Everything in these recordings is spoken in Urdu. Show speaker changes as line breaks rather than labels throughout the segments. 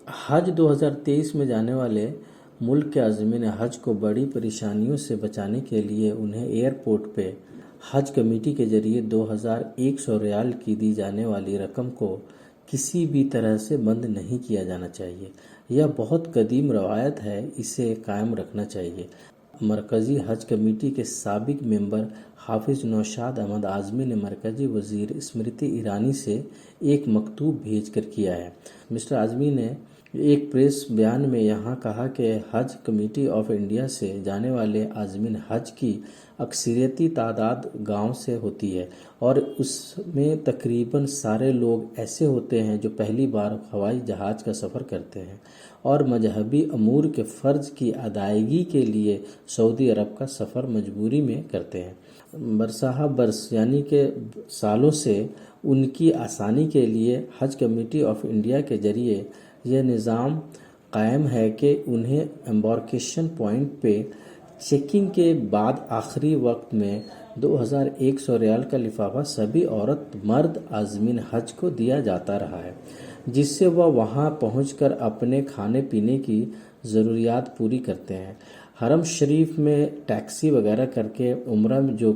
حج 2023 میں جانے والے ملک کے عازمین حج کو بڑی پریشانیوں سے بچانے کے لیے انہیں ایئرپورٹ پہ حج کمیٹی کے ذریعے 2100 ریال کی دی جانے والی رقم کو کسی بھی طرح سے بند نہیں کیا جانا چاہیے۔ یہ بہت قدیم روایت ہے، اسے قائم رکھنا چاہیے۔ مرکزی حج کمیٹی کے سابق ممبر حافظ نوشاد احمد اعظمی نے مرکزی وزیر اسمرتی ایرانی سے ایک مکتوب بھیج کر کیا ہے۔ مسٹر اعظمی نے ایک پریس بیان میں یہاں کہا کہ حج کمیٹی آف انڈیا سے جانے والے عازمین حج کی اکثریتی تعداد گاؤں سے ہوتی ہے، اور اس میں تقریباً سارے لوگ ایسے ہوتے ہیں جو پہلی بار ہوائی جہاز کا سفر کرتے ہیں اور مذہبی امور کے فرض کی ادائیگی کے لیے سعودی عرب کا سفر مجبوری میں کرتے ہیں۔ برسہ برس یعنی کہ سالوں سے ان کی آسانی کے لیے حج کمیٹی آف انڈیا کے ذریعے یہ نظام قائم ہے کہ انہیں امبارکیشن پوائنٹ پہ چیکنگ کے بعد آخری وقت میں 2100 ریال کا لفافہ سبھی عورت مرد عازمین حج کو دیا جاتا رہا ہے، جس سے وہ وہاں پہنچ کر اپنے کھانے پینے کی ضروریات پوری کرتے ہیں۔ حرم شریف میں ٹیکسی وغیرہ کر کے عمرہ جو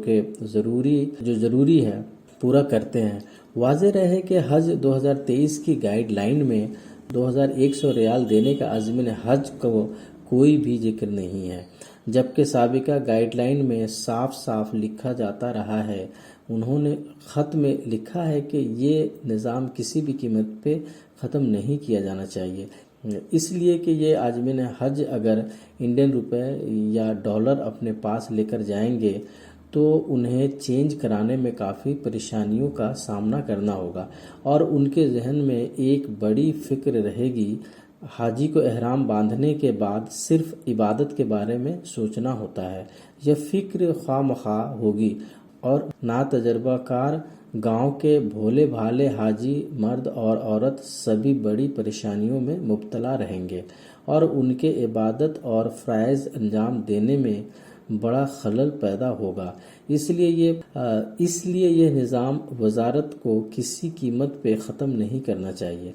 ضروری ہے پورا کرتے ہیں۔ واضح رہے کہ حج 2023 کی گائیڈ لائن میں 2100 ریال دینے کا عازمین حج کو کوئی بھی ذکر نہیں ہے، جبکہ سابقہ گائیڈ لائن میں صاف صاف لکھا جاتا رہا ہے۔ انہوں نے خط میں لکھا ہے کہ یہ نظام کسی بھی قیمت پہ ختم نہیں کیا جانا چاہیے، اس لیے کہ یہ عازمین حج اگر انڈین روپے یا ڈالر اپنے پاس لے کر جائیں گے تو انہیں چینج کرانے میں کافی پریشانیوں کا سامنا کرنا ہوگا، اور ان کے ذہن میں ایک بڑی فکر رہے گی۔ حاجی کو احرام باندھنے کے بعد صرف عبادت کے بارے میں سوچنا ہوتا ہے۔ یہ فکر خواہ مخواہ ہوگی اور ناتجربہ کار گاؤں کے بھولے بھالے حاجی مرد اور عورت سبھی بڑی پریشانیوں میں مبتلا رہیں گے، اور ان کے عبادت اور فرائض انجام دینے میں بڑا خلل پیدا ہوگا۔ اس لیے یہ نظام وزارت کو کسی قیمت پہ ختم نہیں کرنا چاہیے۔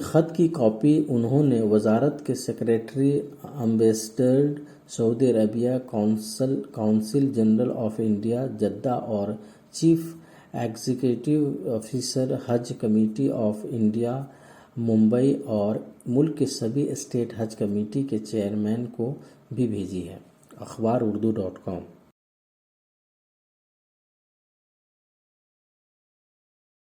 خط کی کاپی انہوں نے وزارت کے secretary ambassador Saudi Arabia consul general of India Jeddah اور چیف ایگزیکٹو آفیسر حج کمیٹی آف انڈیا ممبئی اور ملک کے سبھی اسٹیٹ حج کمیٹی کے چیئرمین کو بھی بھیجی ہے۔ اخبار اردو.com